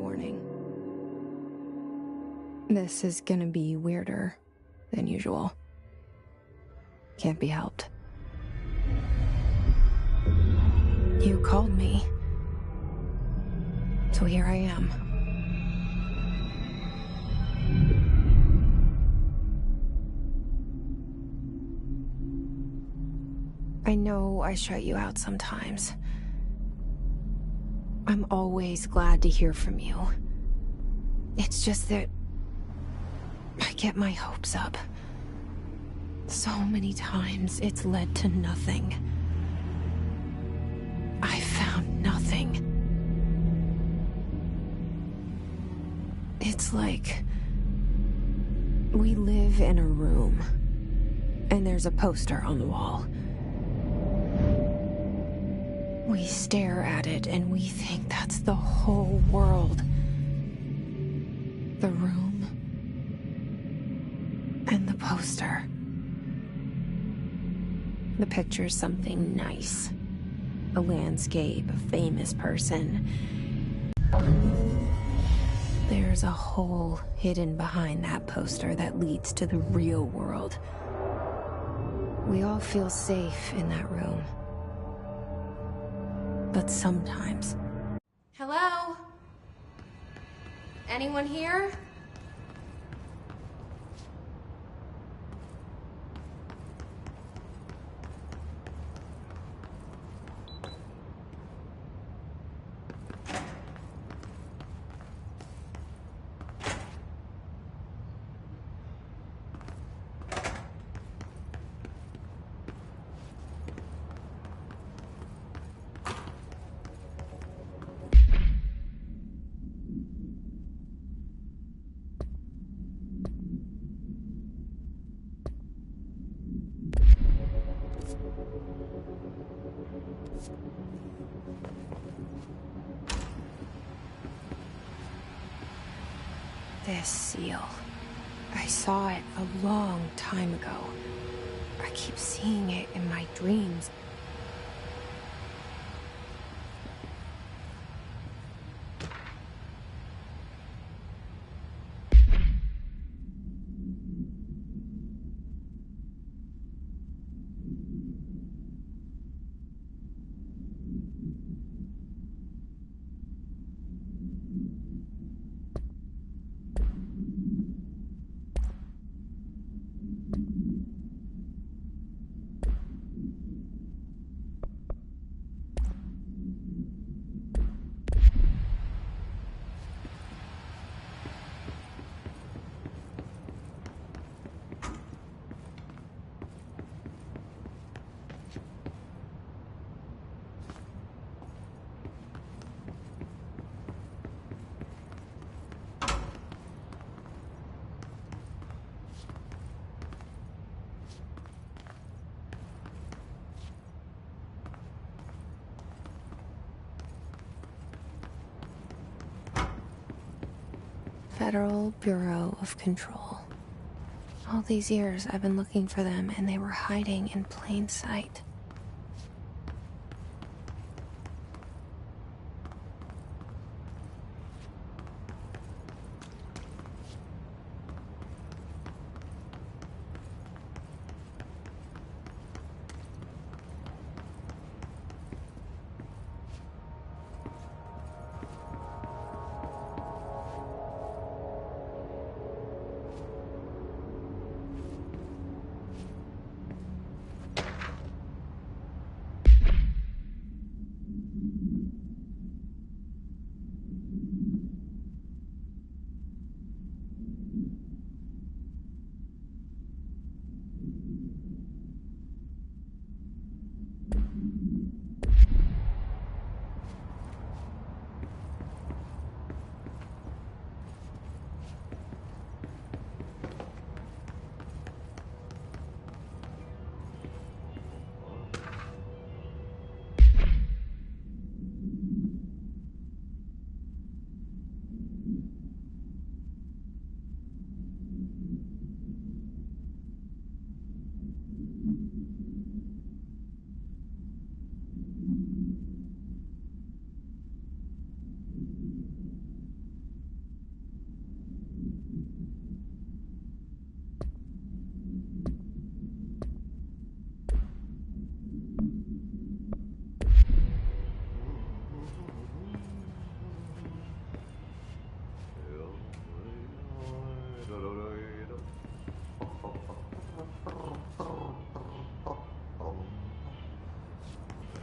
warning. This is gonna be weirder than usual. Can't be helped. You called me. So here I am. I know I shut you out sometimes. I'm always glad to hear from you. It's just that I get my hopes up. So many times it's led to nothing. I found nothing. It's like we live in a room, and there's a poster on the wall. We stare at it and we think that's the whole world. The room and the poster. The picture's something nice. A landscape, a famous person. There's a hole hidden behind that poster that leads to the real world. We all feel safe in that room. But sometimes... Hello? Anyone here? This seal. I saw it a long time ago. I keep seeing it in my dreams. Federal Bureau of Control. All these years I've been looking for them and they were hiding in plain sight.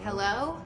Hello?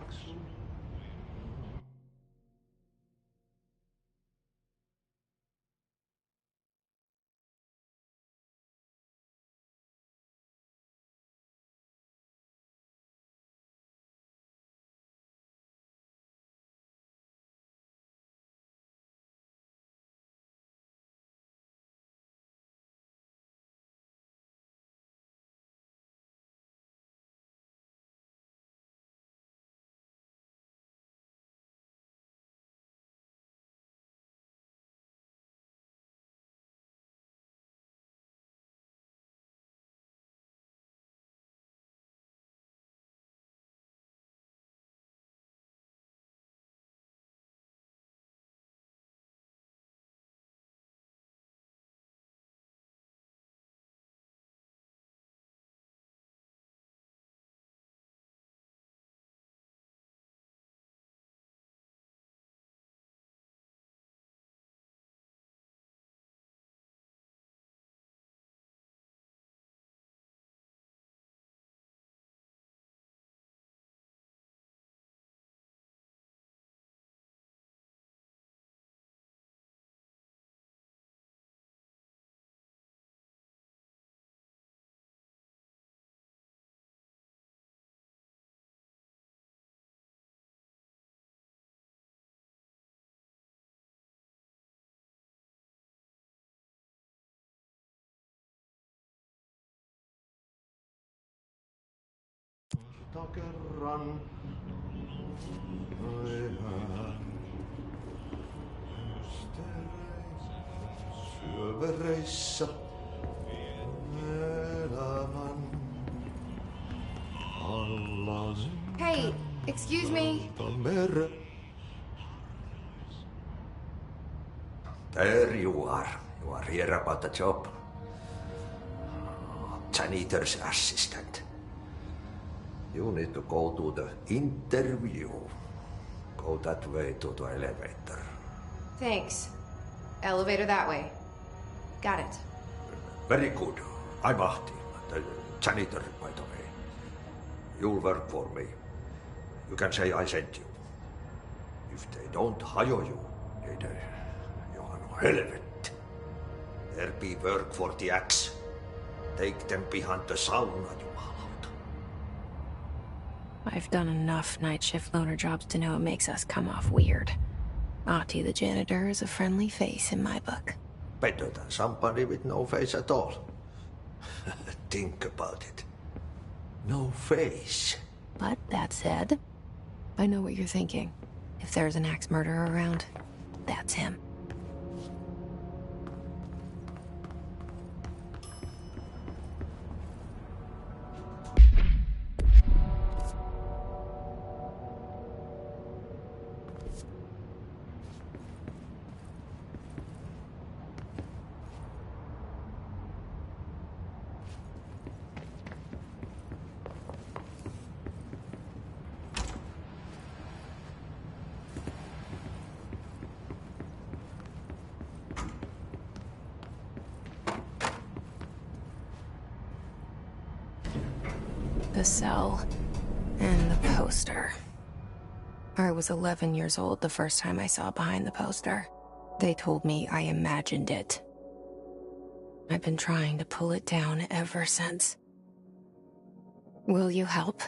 Kerran syövereissä elämän alla. Hey, excuse me. Mere. There you are. You are here about the job. Janitor's assistant. You need to go to the interview. Go that way to the elevator. Thanks. Elevator that way. Got it. Very good. I'm Ahti, the janitor, by the way. You'll work for me. You can say I sent you. If they don't hire you, then you are no helvet. There be work for the axe. Take them behind the sauna, jumalauta. I've done enough night shift loner jobs to know it makes us come off weird. Ahti the janitor is a friendly face in my book. Better than somebody with no face at all. Think about it. No face. But that said, I know what you're thinking. If there's an axe murderer around, that's him. The cell. And the poster. I was 11 years old the first time I saw behind the poster. They told me I imagined it. I've been trying to pull it down ever since. Will you help?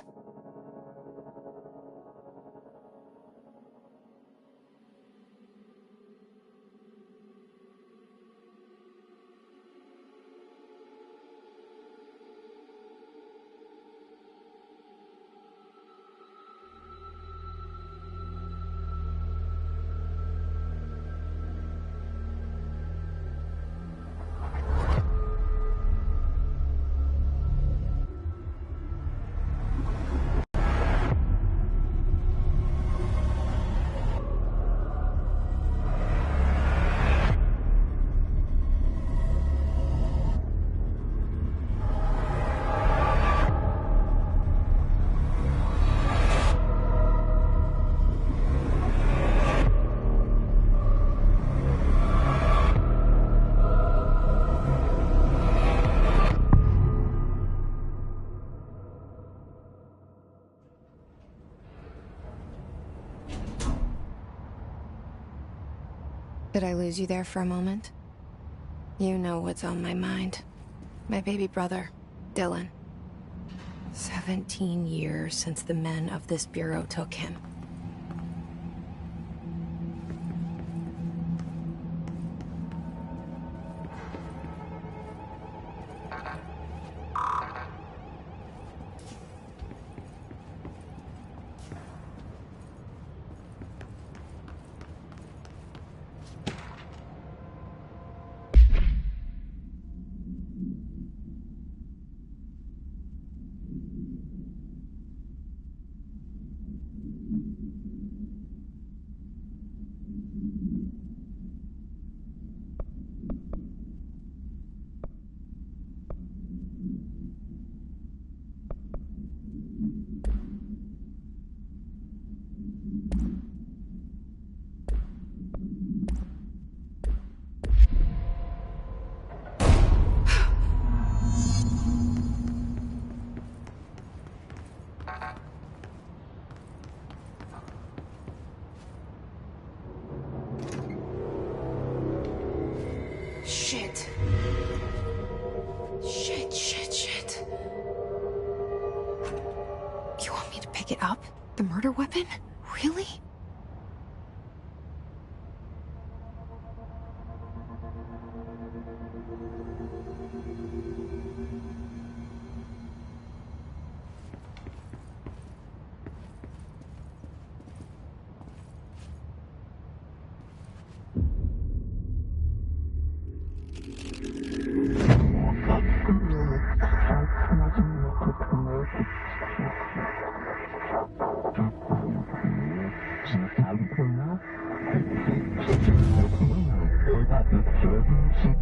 Did I lose you there for a moment? You know what's on my mind. My baby brother, Dylan. 17 years since the men of this bureau took him. Shit. Shit. You want me to pick it up? The murder weapon? Really?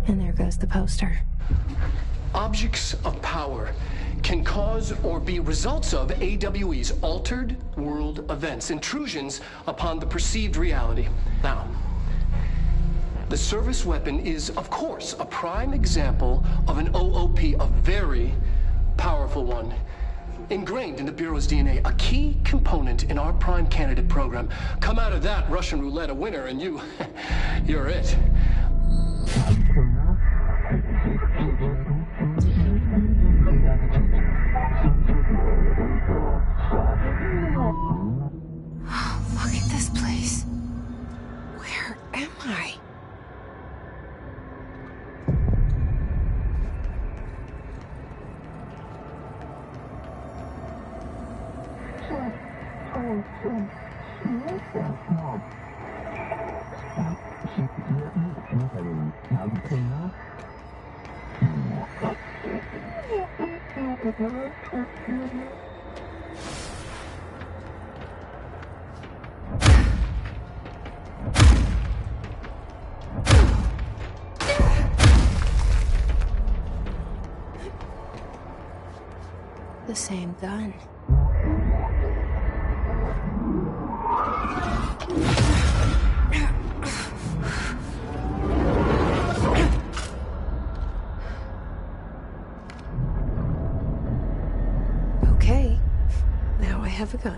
And there goes the poster. Objects of power can cause or be results of AWE's altered world events, intrusions upon the perceived reality. Now, the service weapon is, of course, a prime example of an OOP, a very powerful one. Ingrained in the Bureau's DNA, a key component in our prime candidate program. Come out of that Russian roulette a winner and you're it. Look at this place. Where am I? The same gun. Okay, now I have a gun.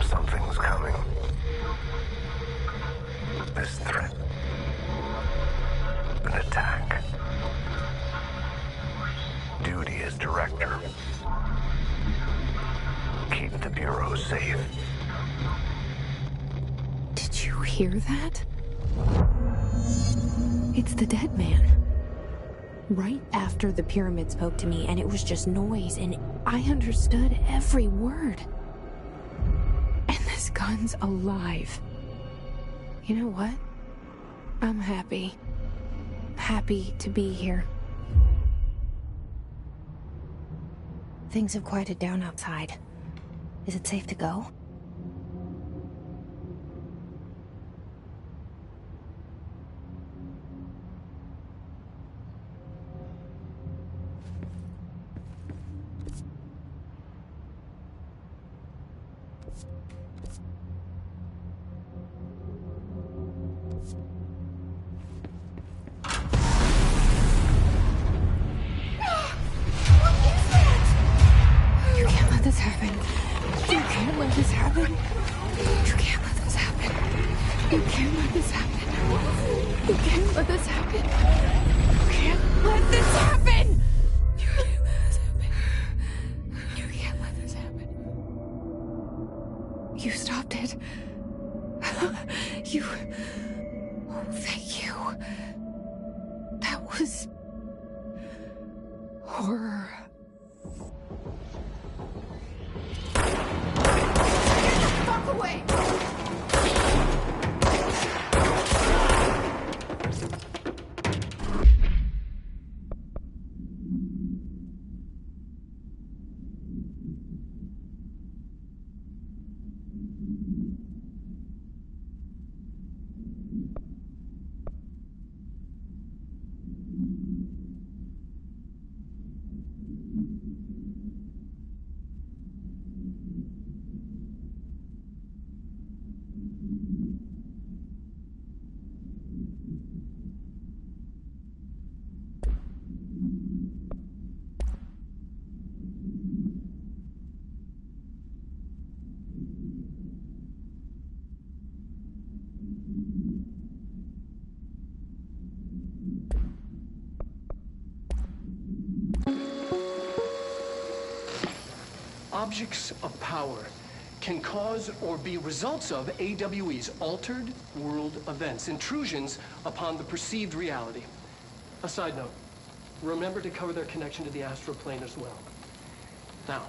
Something's coming. This threat. An attack. Duty as director. Keep the Bureau safe. Did you hear that? It's the dead man. right after the pyramid spoke to me, and it was just noise, and I understood every word. And this gun's alive. You know what? I'm happy. Happy to be here. Things have quieted down outside. Is it safe to go? This happen. You can't let this happen. You can't let this happen. You can't let this happen. You can't let this happen. You can't let this happen. You can't let this happen. You can't let this happen. You stopped it. You. Oh, thank you. That was horror. Away. Objects of power can cause or be results of AWE's altered world events, intrusions upon the perceived reality. A side note, remember to cover their connection to the astral plane as well. Now,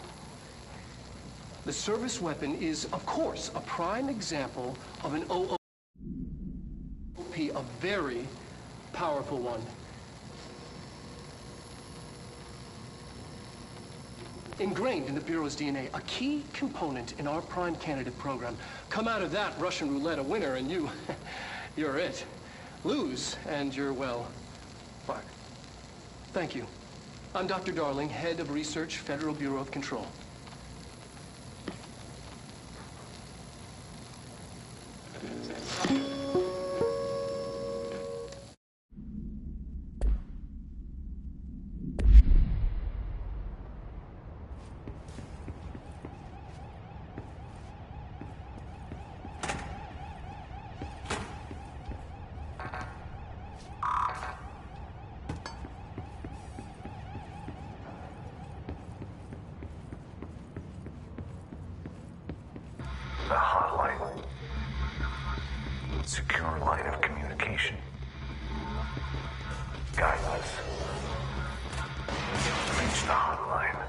the service weapon is, of course, a prime example of an OOP, a very powerful one. Ingrained in the Bureau's DNA, a key component in our prime candidate program. Come out of that Russian roulette a winner and you're it. Lose and you're, well, fuck. Thank you. I'm Dr. Darling, head of research, Federal Bureau of Control. The hotline. Secure line of communication. Guidance. Reach the hotline.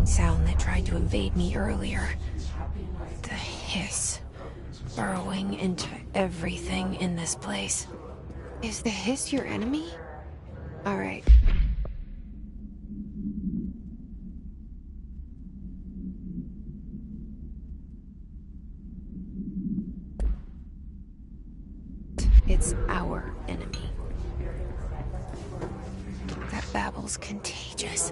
same sound that tried to invade me earlier. The hiss. Burrowing into everything in this place. Is the hiss your enemy? Alright. It's our enemy. That babble's contagious.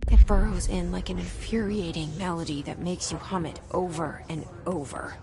It burrows in like an infuriating melody that makes you hum it over and over.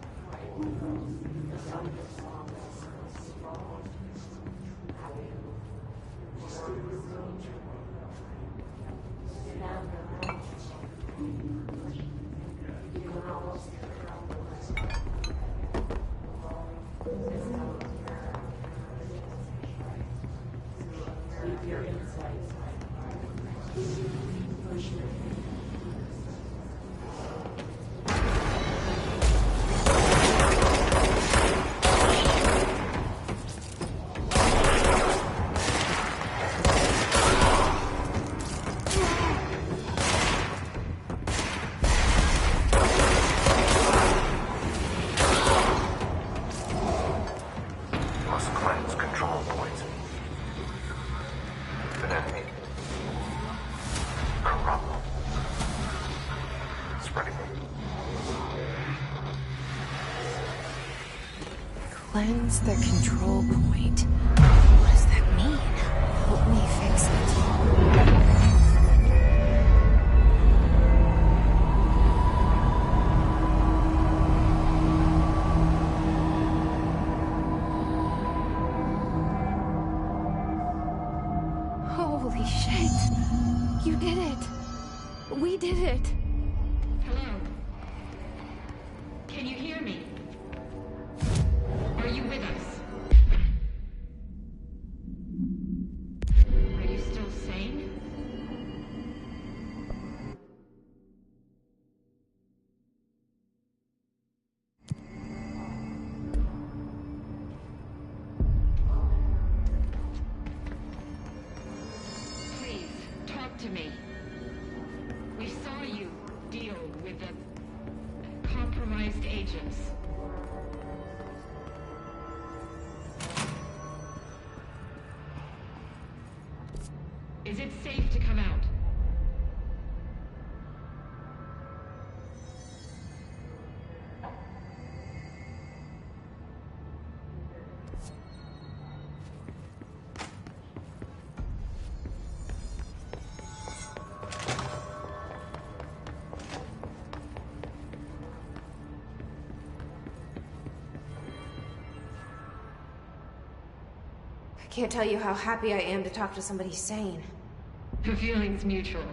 Must cleanse control points. An enemy. Corrupt. Spreading. Cleanse the control point. What does that mean? Help me fix it. Holy shit! You did it! We did it! Hello? Can you hear me? Are you with us? Are you still sane? Please, talk to me. We saw you deal with the compromised agents. Is it safe to come out? I can't tell you how happy I am to talk to somebody sane. The feeling's mutual.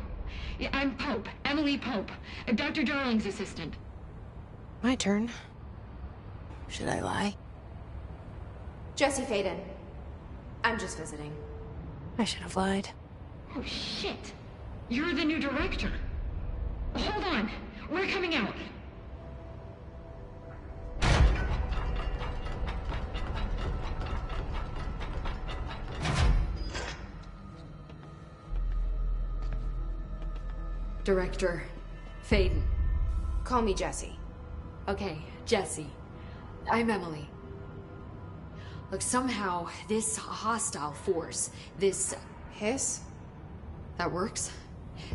Yeah, I'm Pope, Emily Pope, Dr. Darling's assistant. My turn. Should I lie? Jesse Faden. I'm just visiting. I should have lied. Oh, shit. You're the new director. Hold on. We're coming out. Director Faden. Call me Jesse. Okay, Jesse. I'm Emily. Look, somehow this hostile force, this... Hiss? That works?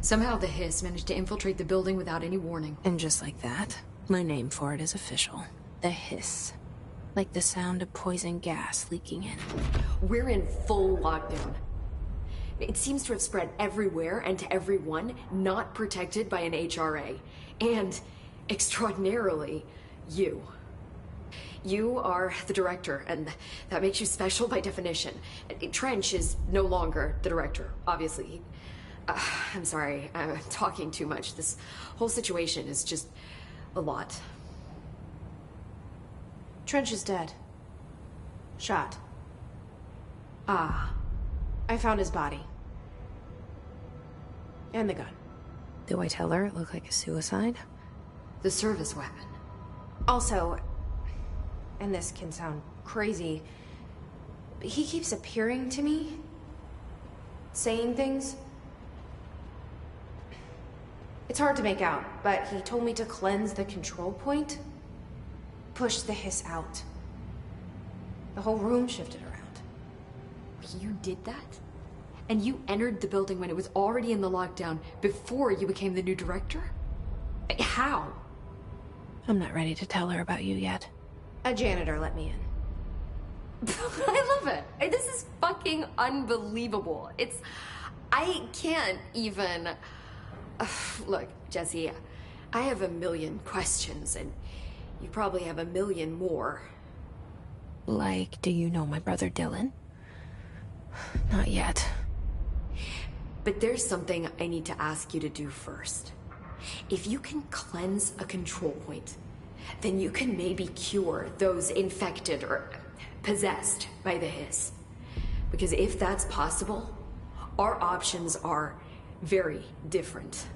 Somehow the hiss managed to infiltrate the building without any warning. And just like that, my name for it is official. The hiss. Like the sound of poison gas leaking in. We're in full lockdown. It seems to have spread everywhere and to everyone not protected by an HRA. And, extraordinarily, you. You are the director, and that makes you special by definition. Trench is no longer the director, obviously. I'm sorry, I'm talking too much. This whole situation is just a lot. Trench is dead. Shot. Ah. I found his body. And the gun. Do I tell her it looked like a suicide? The service weapon. Also, and this can sound crazy, but he keeps appearing to me, saying things. It's hard to make out, but he told me to cleanse the control point, push the hiss out. The whole room shifted around. You did that? And you entered the building when it was already in the lockdown before you became the new director? How? I'm not ready to tell her about you yet. A janitor let me in. I love it. This is fucking unbelievable. I can't even... Look, Jesse, I have a million questions, and you probably have a million more. Like, do you know my brother Dylan? Not yet. But there's something I need to ask you to do first. If you can cleanse a control point, then you can maybe cure those infected or possessed by the hiss. Because if that's possible, our options are very different.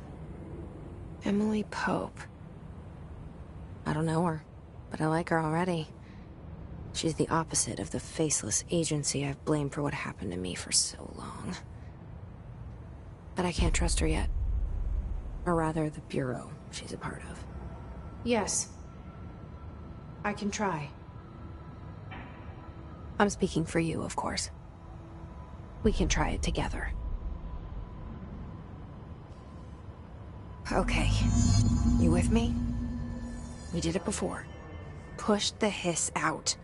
Emily Pope. I don't know her, but I like her already. She's the opposite of the faceless agency I've blamed for what happened to me for so long. But I can't trust her yet. Or rather, the bureau she's a part of. Yes. I can try. I'm speaking for you, of course. We can try it together. Okay. You with me? We did it before. Push the hiss out.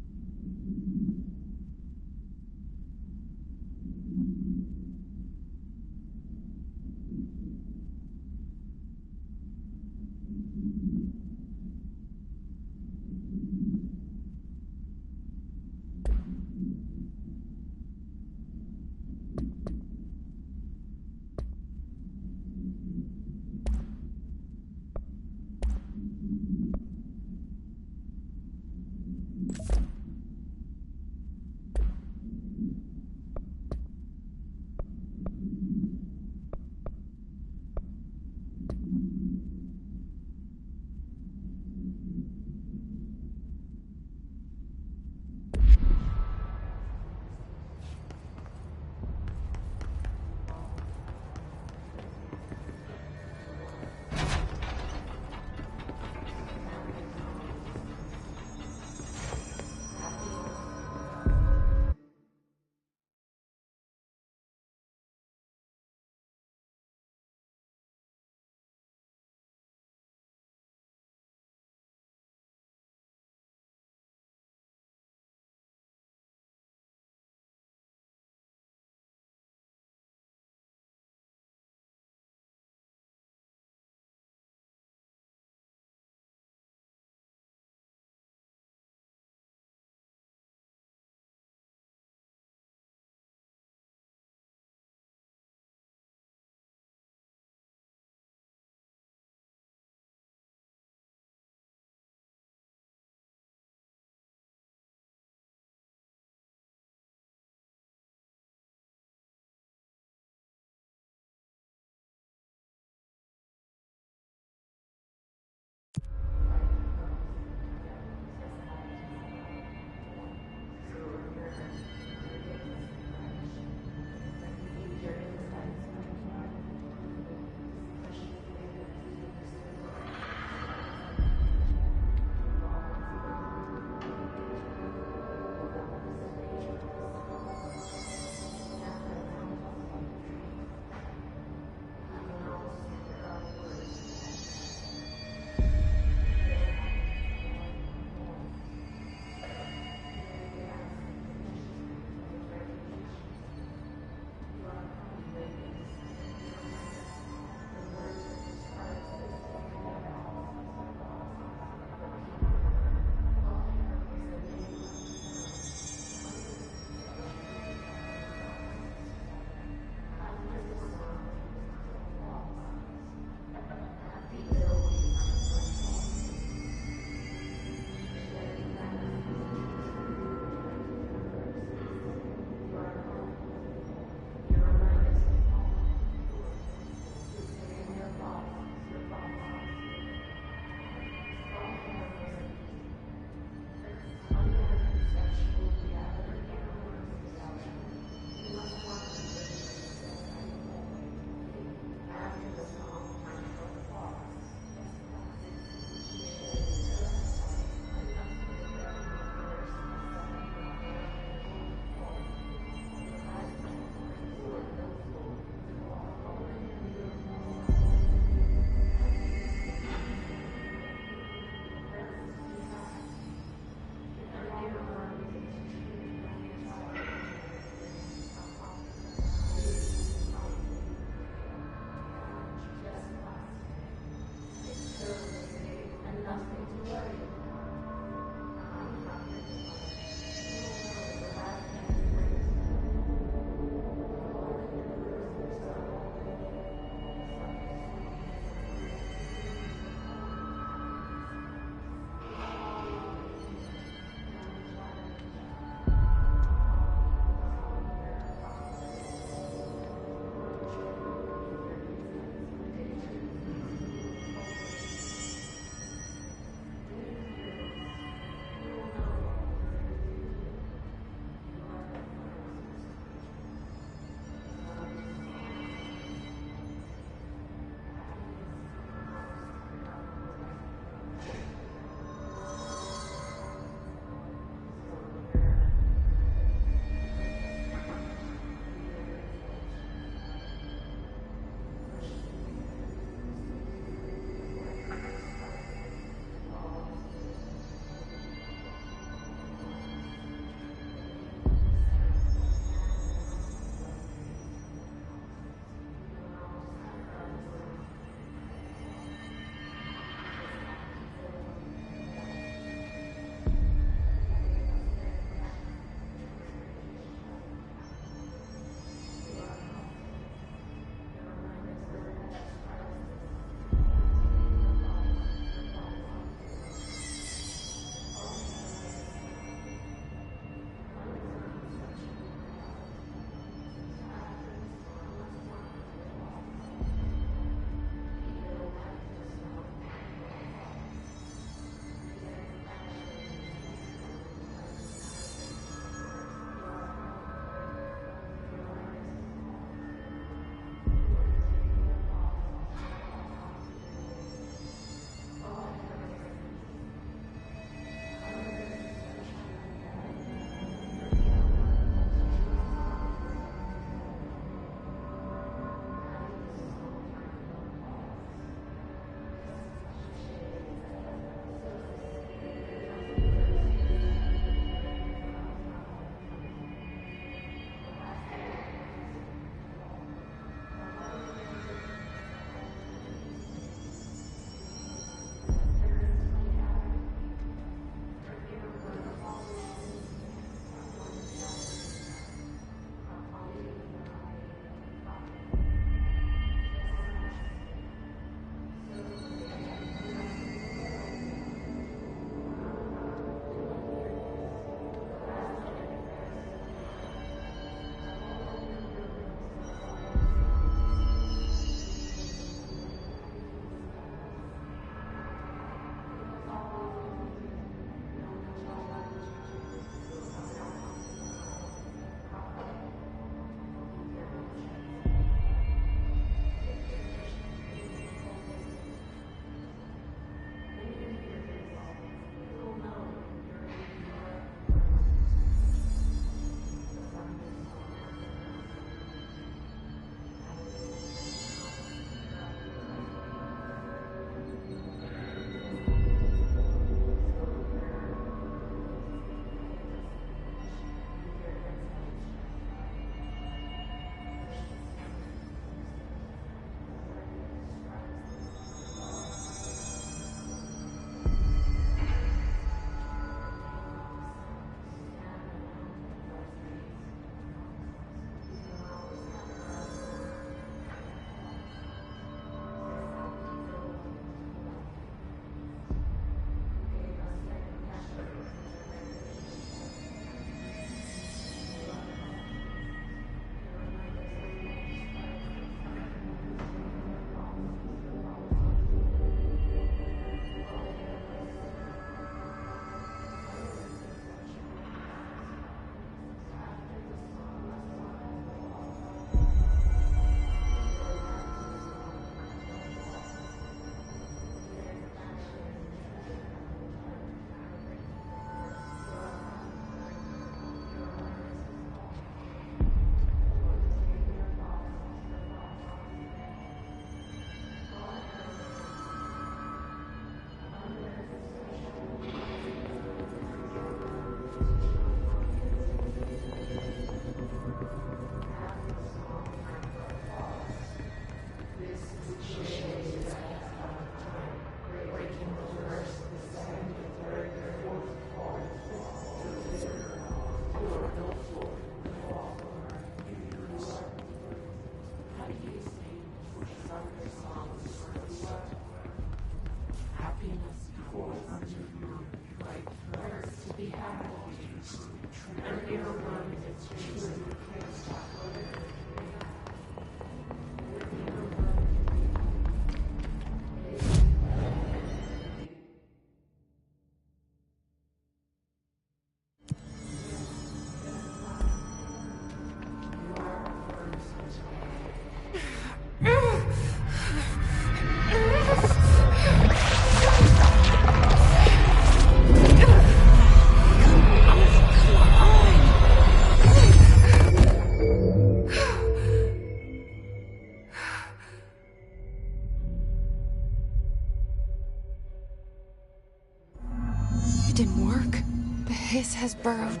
It didn't work. The hiss has burrowed.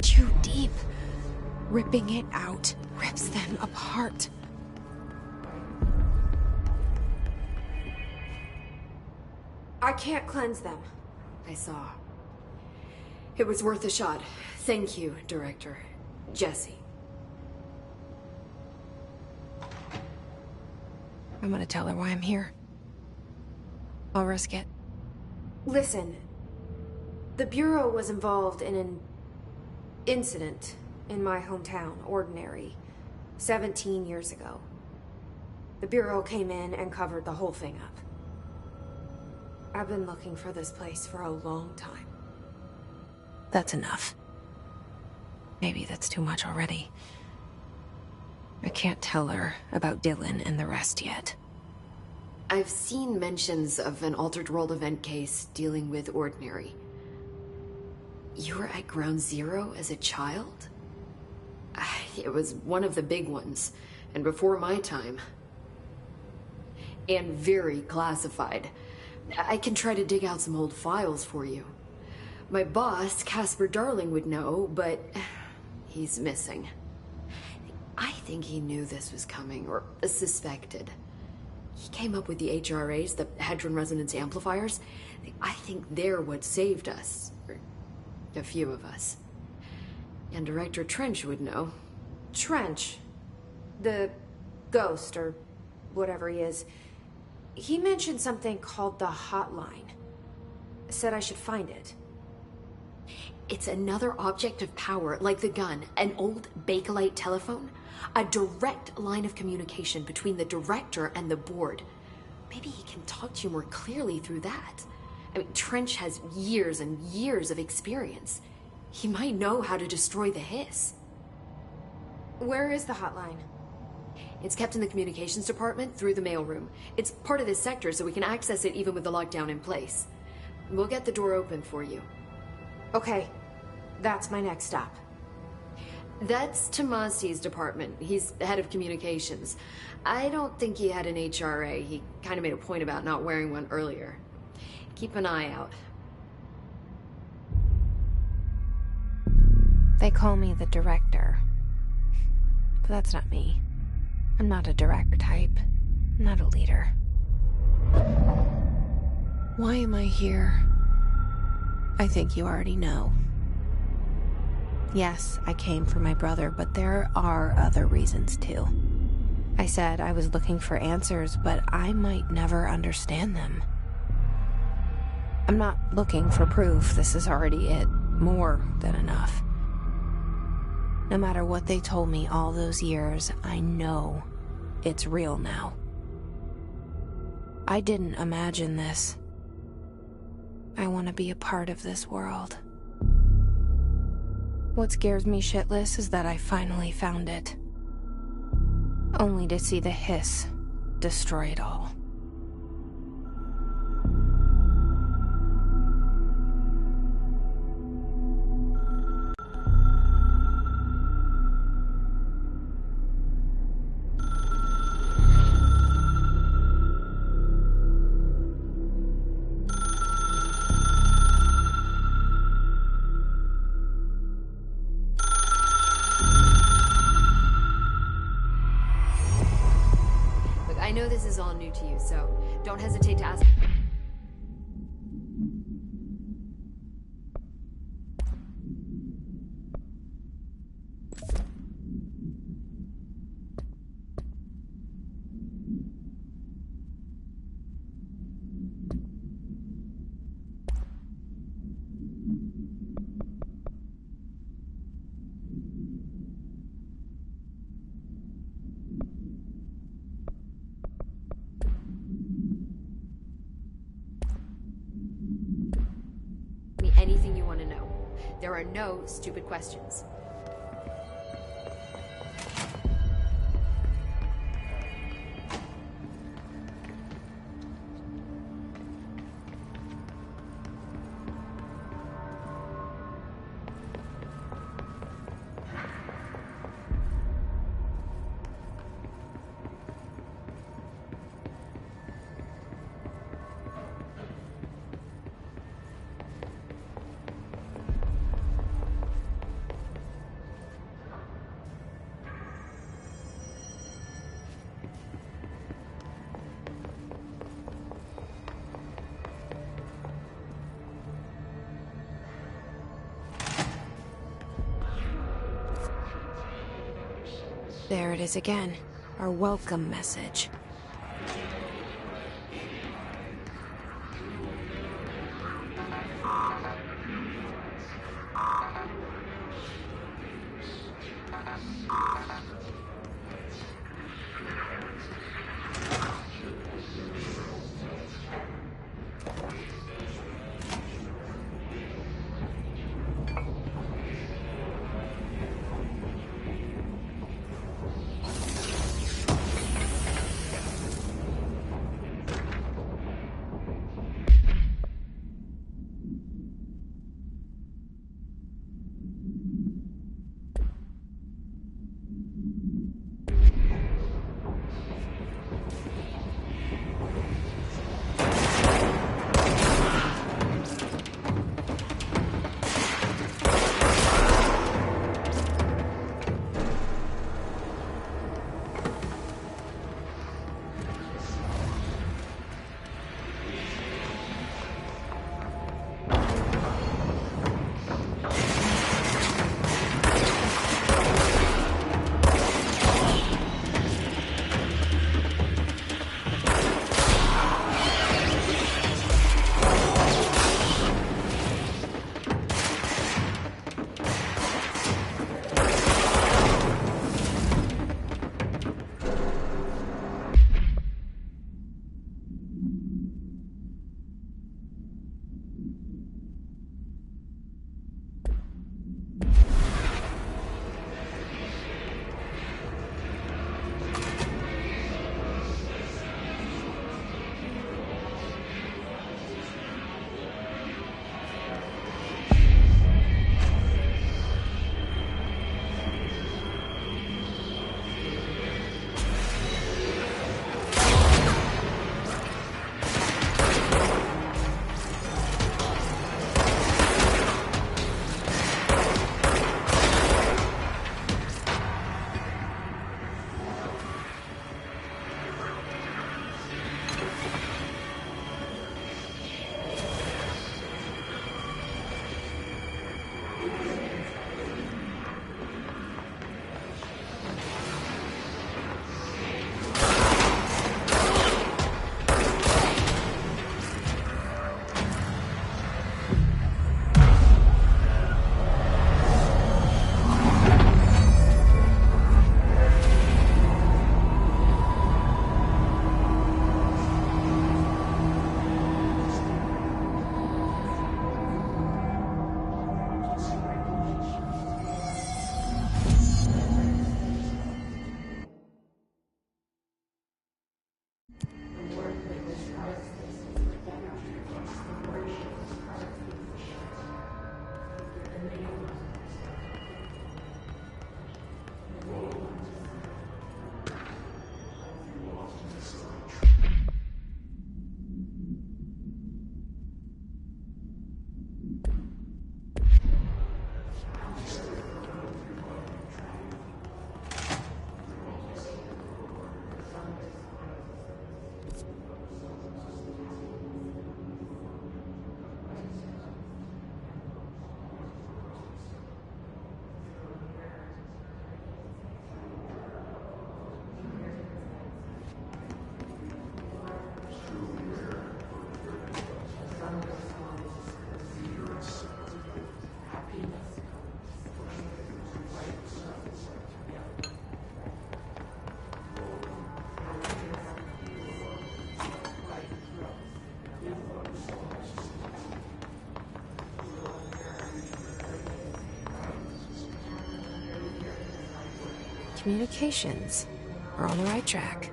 Too deep. Ripping it out rips them apart. I can't cleanse them. I saw. It was worth a shot. Thank you, Director. Jesse. I'm gonna tell her why I'm here. I'll risk it. Listen. The Bureau was involved in an incident in my hometown, Ordinary, 17 years ago. The Bureau came in and covered the whole thing up. I've been looking for this place for a long time. That's enough. Maybe that's too much already. I can't tell her about Dylan and the rest yet. I've seen mentions of an Altered World event case dealing with Ordinary. You were at Ground Zero as a child? It was one of the big ones, and before my time. And very classified. I can try to dig out some old files for you. My boss, Casper Darling, would know, but he's missing. I think he knew this was coming, or suspected. He came up with the HRAs, the Hadron Resonance Amplifiers. I think they're what saved us. Or a few of us. And Director Trench would know. Trench? The ghost, or whatever he is. He mentioned something called the Hotline. Said I should find it. It's another object of power, like the gun, an old Bakelite telephone. A direct line of communication between the director and the board. Maybe he can talk to you more clearly through that. I mean, Trench has years and years of experience. He might know how to destroy the hiss. Where is the hotline? It's kept in the communications department through the mailroom. It's part of this sector, so we can access it even with the lockdown in place. We'll get the door open for you. Okay, that's my next stop. That's Tomasi's department. He's head of communications. I don't think he had an HRA. He kind of made a point about not wearing one earlier. Keep an eye out. They call me the director. But that's not me. I'm not a director type. I'm not a leader. Why am I here? I think you already know. Yes, I came for my brother, but there are other reasons too. I said I was looking for answers, but I might never understand them. I'm not looking for proof. This is already it. More than enough. No matter what they told me all those years, I know it's real now. I didn't imagine this. I want to be a part of this world. What scares me shitless is that I finally found it. Only to see the hiss destroy it all. I know this is all new to you, so don't hesitate to ask. Me anything you want to know. There are no stupid questions. There it is again. Our welcome message. Communications. We're on the right track.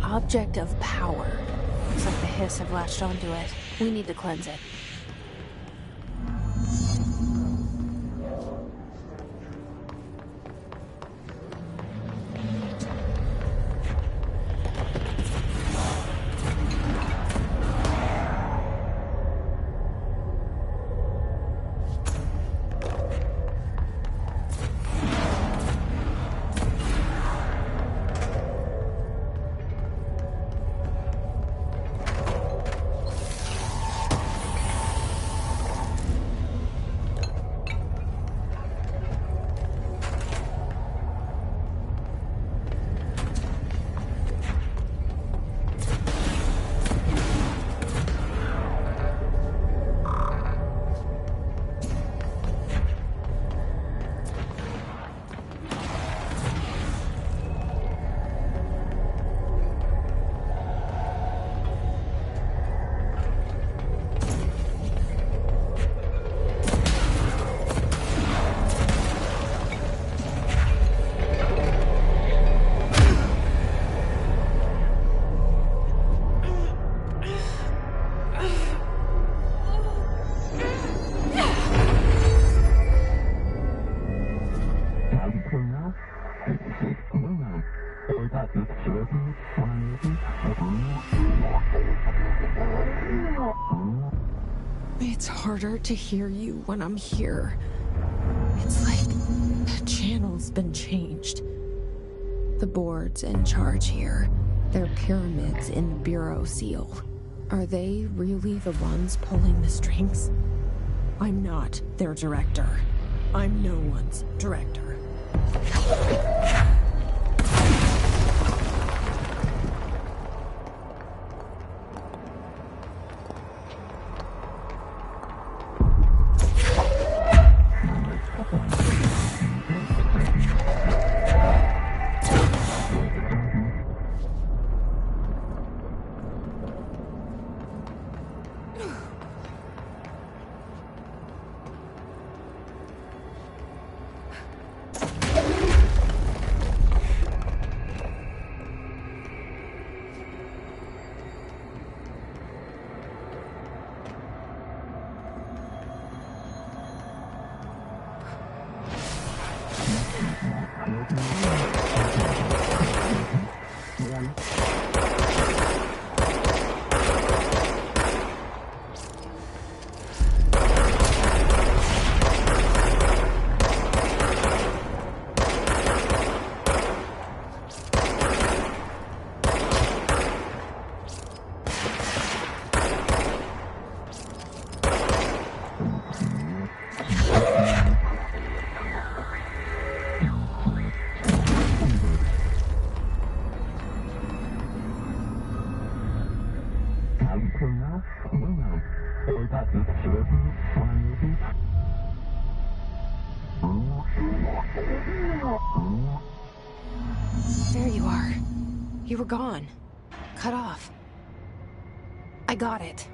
Object of power. Looks like the Hiss have latched onto it. We need to cleanse it. It's harder to hear you when I'm here. It's like the channel's been changed. The board's in charge here. They're pyramids in the Bureau seal. Are they really the ones pulling the strings? I'm not their director. I'm no one's director. There you are. You were gone. Cut off. I got it.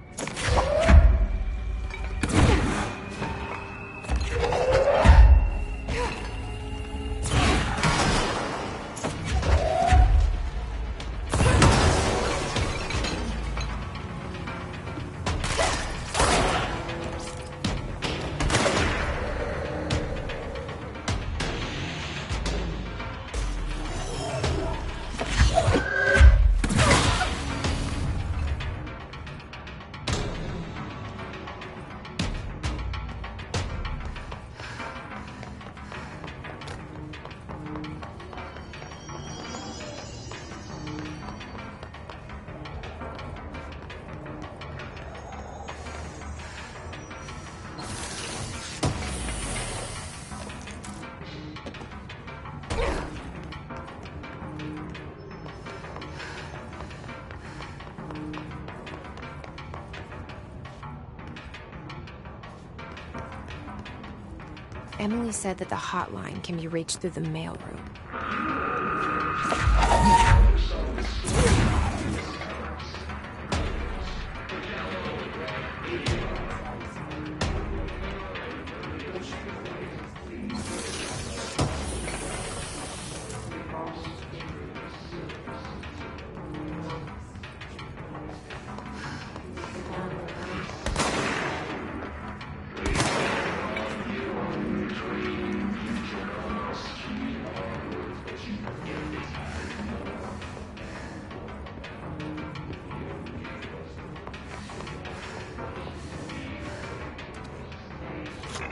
Emily said that the hotline can be reached through the mailroom.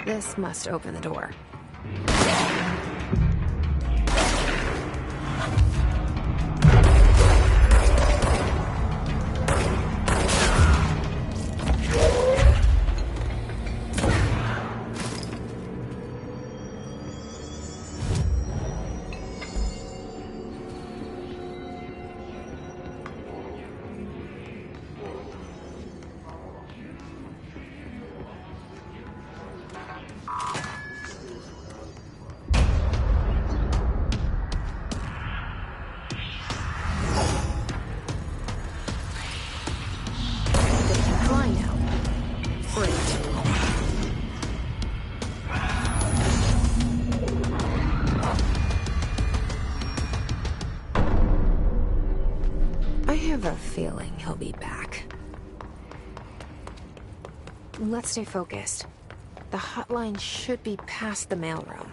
This must open the door. I have a feeling he'll be back. Let's stay focused. The hotline should be past the mailroom.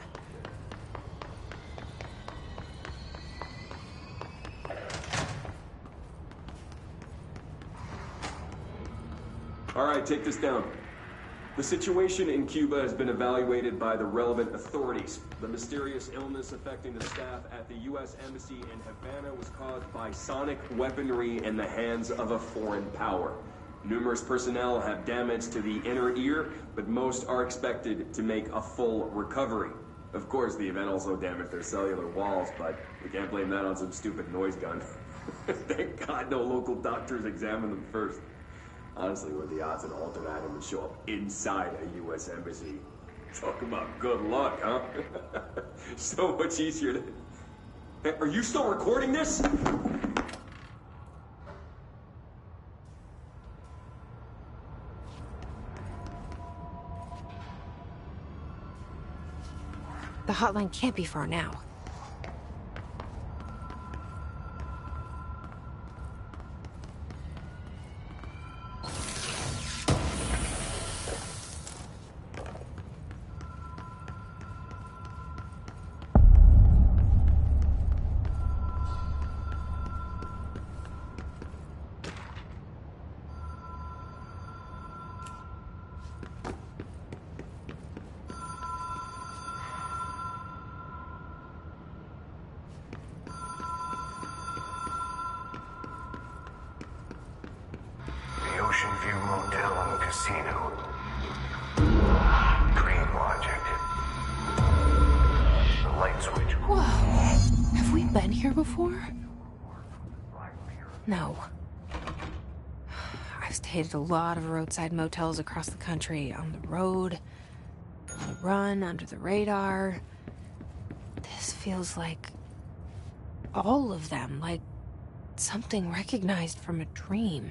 All right, take this down. The situation in Cuba has been evaluated by the relevant authorities. The mysterious illness affecting the staff at the U.S. Embassy in Havana was caused by sonic weaponry in the hands of a foreign power. Numerous personnel have damage to the inner ear, but most are expected to make a full recovery. Of course, the event also damaged their cellular walls, but we can't blame that on some stupid noise gun. Thank God no local doctors examined them first. Honestly, what are the odds an alternate item would show up inside a U.S. embassy? Talk about good luck, huh? So much easier to... Hey, are you still recording this? The hotline can't be far now. Ocean View Motel and Casino. Dream logic. The light switch. Whoa. Have we been here before? No. I've stayed at a lot of roadside motels across the country, on the road, on the run, under the radar. This feels like all of them, like something recognized from a dream.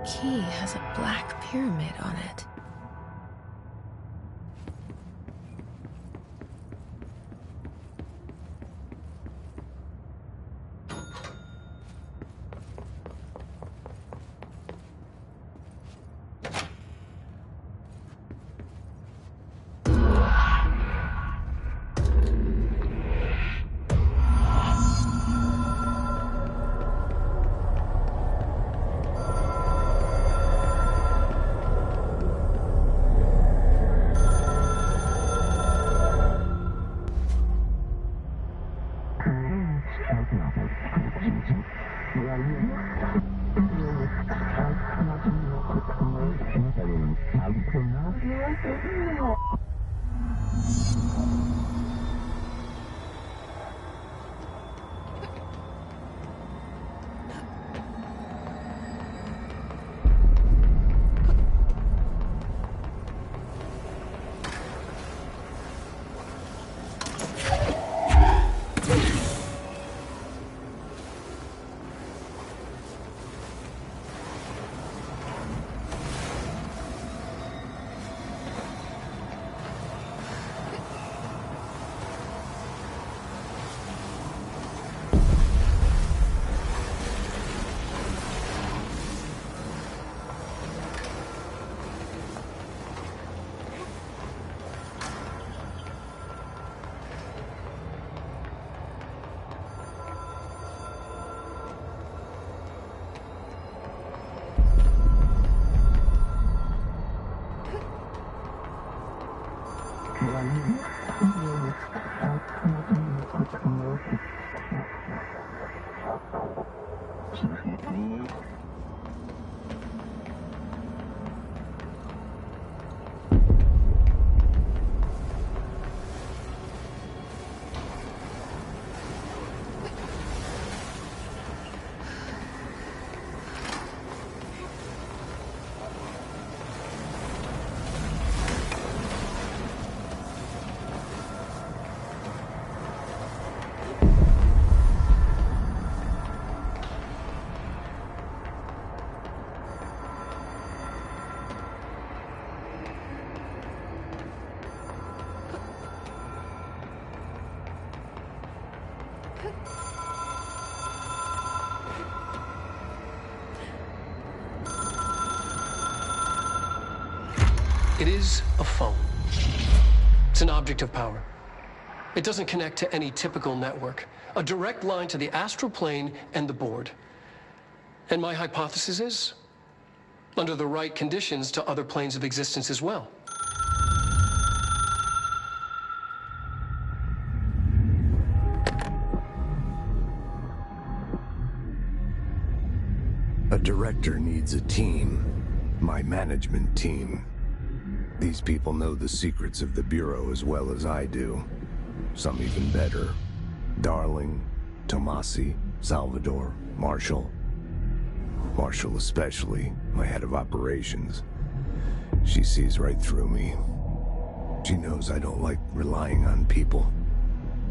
Key has a black pyramid on it. It is a phone. It's an object of power. It doesn't connect to any typical network. A direct line to the astral plane and the board. And my hypothesis is, under the right conditions, to other planes of existence as well. A director needs a team. My management team. These people know the secrets of the Bureau as well as I do. Some even better. Darling, Tomasi, Salvador, Marshall. Marshall especially, my head of operations. She sees right through me. She knows I don't like relying on people.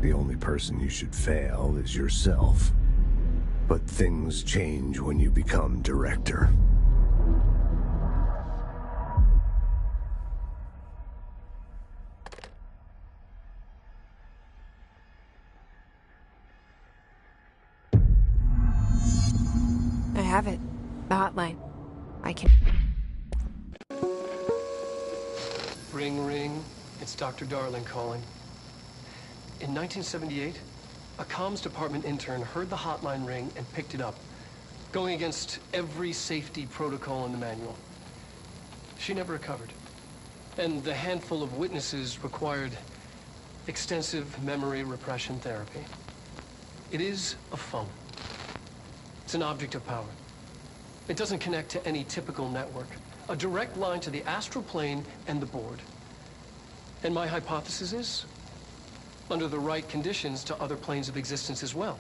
The only person you should fail is yourself. But things change when you become director. I have it. The hotline. I can... Ring, ring. It's Dr. Darling calling. In 1978, a comms department intern heard the hotline ring and picked it up, going against every safety protocol in the manual. She never recovered. And the handful of witnesses required extensive memory repression therapy. It is a phone. It's an object of power. It doesn't connect to any typical network. A direct line to the astral plane and the board. And my hypothesis is, under the right conditions, to other planes of existence as well.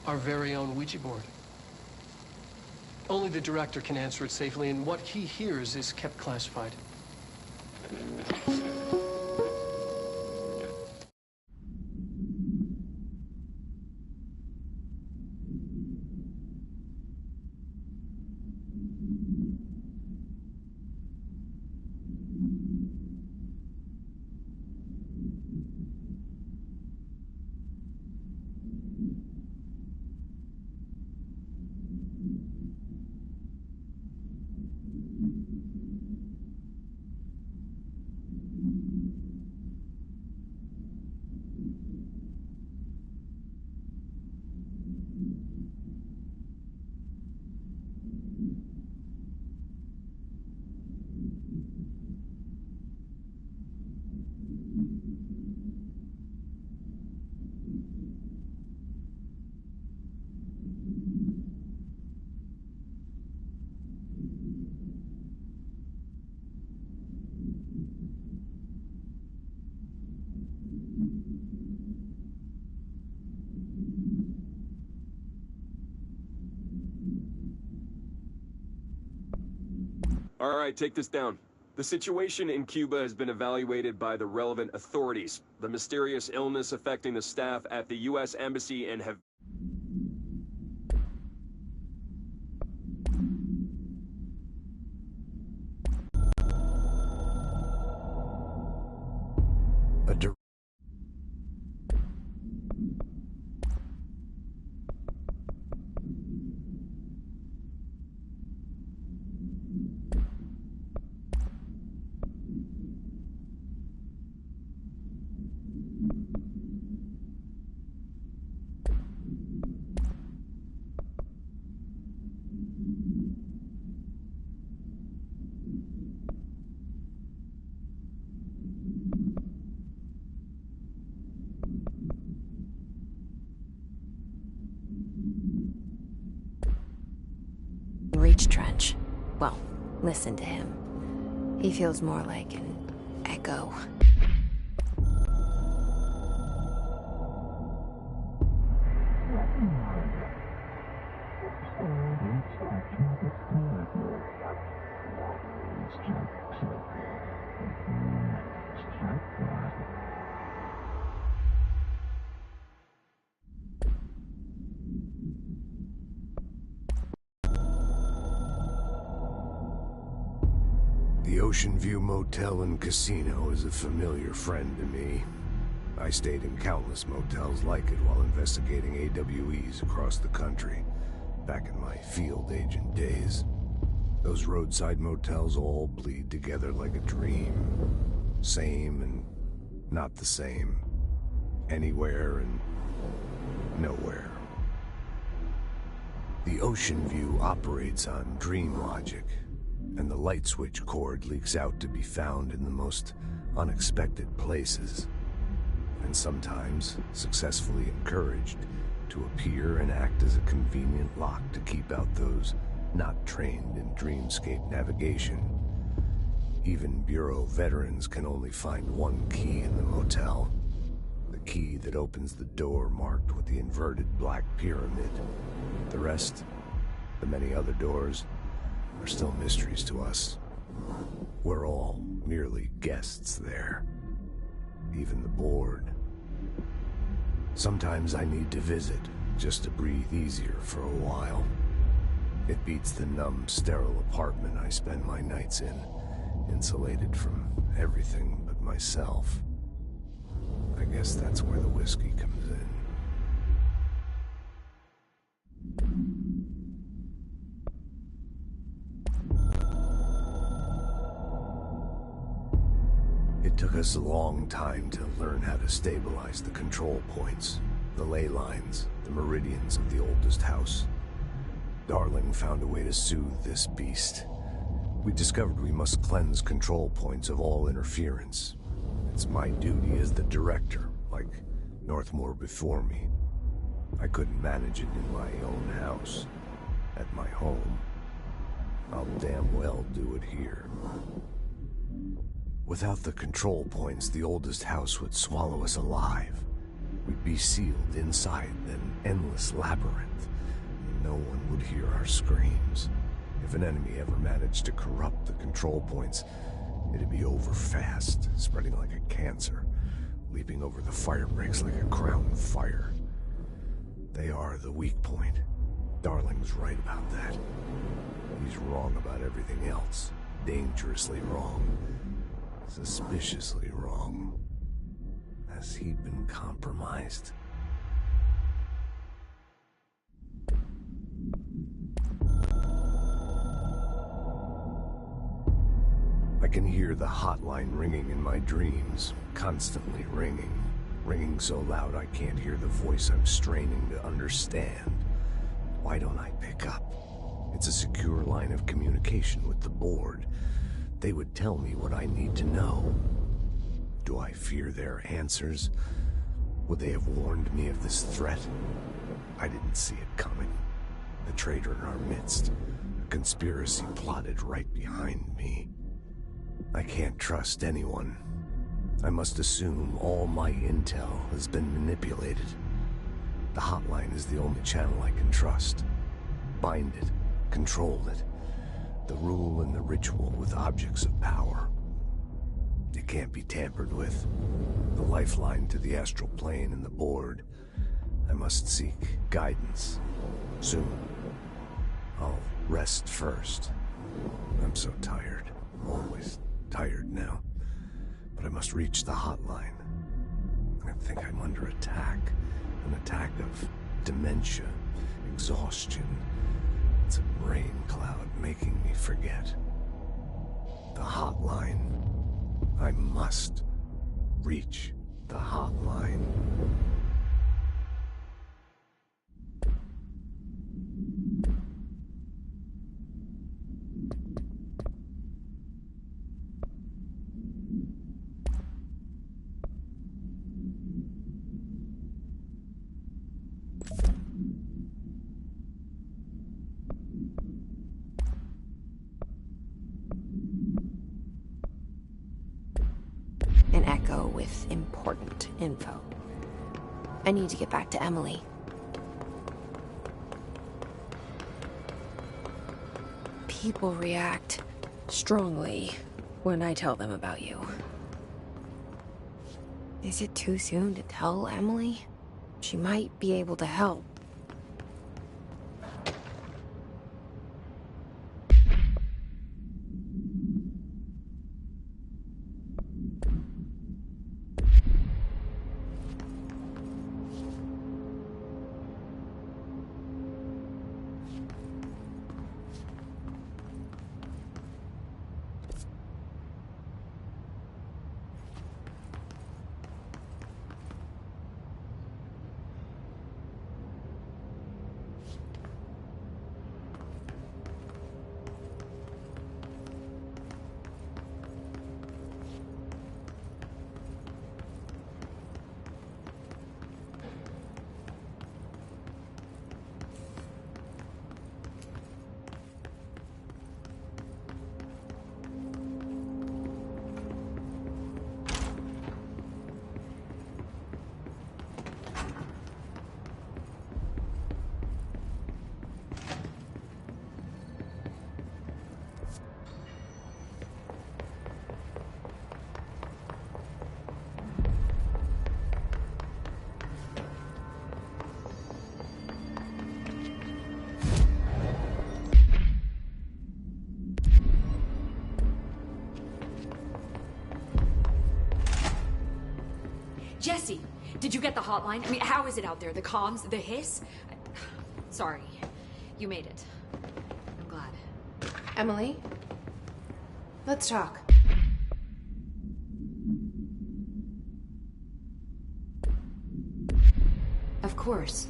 Our very own Ouija board. Only the director can answer it safely, and what he hears is kept classified. All right, take this down. The situation in Cuba has been evaluated by the relevant authorities. The mysterious illness affecting the staff at the U.S. Embassy and have... Reach trench. Well, listen to him. He feels more like an echo. The Ocean View Motel and Casino is a familiar friend to me. I stayed in countless motels like it while investigating AWEs across the country, back in my field agent days. Those roadside motels all bleed together like a dream. Same and not the same. Anywhere and nowhere. The Ocean View operates on dream logic, and the light switch cord leaks out to be found in the most unexpected places, and sometimes successfully encouraged to appear and act as a convenient lock to keep out those not trained in dreamscape navigation. Even Bureau veterans can only find one key in the motel. The key that opens the door marked with the inverted black pyramid. The rest, the many other doors, are still mysteries to us. We're all merely guests there. Even the board. Sometimes I need to visit, just to breathe easier for a while. It beats the numb, sterile apartment I spend my nights in, insulated from everything but myself. I guess that's where the whiskey comes in. It took us a long time to learn how to stabilize the control points, the ley lines, the meridians of the oldest house. Darling found a way to soothe this beast. We discovered we must cleanse control points of all interference. It's my duty as the director, like Northmore before me. I couldn't manage it in my own house, at my home. I'll damn well do it here. Without the control points, the oldest house would swallow us alive. We'd be sealed inside an endless labyrinth, and no one would hear our screams. If an enemy ever managed to corrupt the control points, it'd be over fast, spreading like a cancer, leaping over the fire breaks like a crown of fire. They are the weak point. Darling's right about that. He's wrong about everything else. Dangerously wrong. Suspiciously wrong. Has he been compromised? I can hear the hotline ringing in my dreams, constantly ringing. Ringing so loud I can't hear the voice I'm straining to understand. Why don't I pick up? It's a secure line of communication with the board. They would tell me what I need to know. Do I fear their answers? Would they have warned me of this threat? I didn't see it coming. The traitor in our midst. A conspiracy plotted right behind me. I can't trust anyone. I must assume all my intel has been manipulated. The hotline is the only channel I can trust. Bind it, control it. The rule and the ritual with objects of power. It can't be tampered with. The lifeline to the astral plane and the board. I must seek guidance. Soon. I'll rest first. I'm so tired. Always tired now. But I must reach the hotline. I think I'm under attack. An attack of dementia, exhaustion. It's a rain cloud making me forget. The hotline. I must reach the hotline. An echo with important info. I need to get back to Emily. People react strongly when I tell them about you. Is it too soon to tell Emily? She might be able to help. Jesse, did you get the hotline? I mean, how is it out there? The comms? The hiss? Sorry. You made it. I'm glad. Emily? Let's talk. Of course.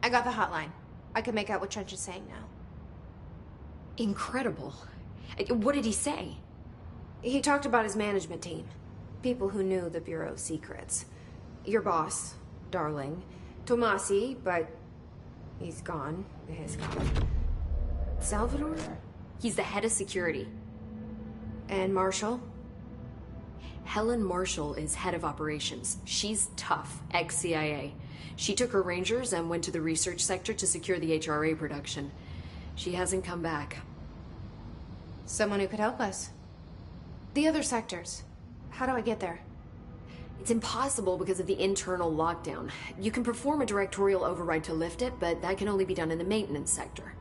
I got the hotline. I can make out what Trench is saying now. Incredible. What did he say? He talked about his management team. People who knew the Bureau's secrets. Your boss, Darling. Tomasi, but he's gone. He's gone. Salvador? He's the head of security. And Marshall? Helen Marshall is head of operations. She's tough, ex-CIA. She took her Rangers and went to the research sector to secure the HRA production. She hasn't come back. Someone who could help us. The other sectors. How do I get there? It's impossible because of the internal lockdown. You can perform a directorial override to lift it, but that can only be done in the maintenance sector.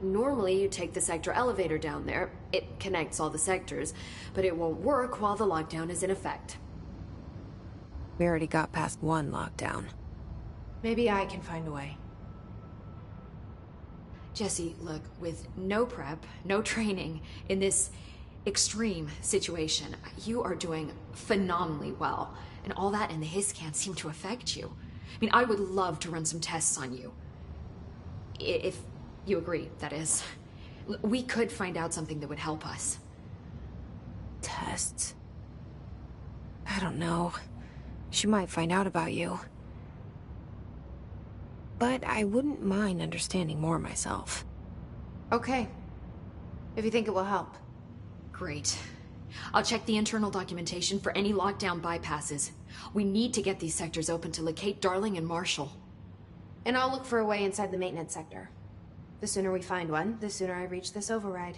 Normally, you take the sector elevator down there. It connects all the sectors, but it won't work while the lockdown is in effect. We already got past one lockdown. Maybe I can find a way. Jesse, look, with no prep, no training in this extreme situation, you are doing phenomenally well. And all that and the hiss can't seem to affect you. I mean, I would love to run some tests on you. If you agree, that is. We could find out something that would help us. Tests? I don't know. She might find out about you. But I wouldn't mind understanding more myself. Okay. If you think it will help. Great. I'll check the internal documentation for any lockdown bypasses. We need to get these sectors open to locate Darling and Marshall. And I'll look for a way inside the maintenance sector. The sooner we find one, the sooner I reach this override.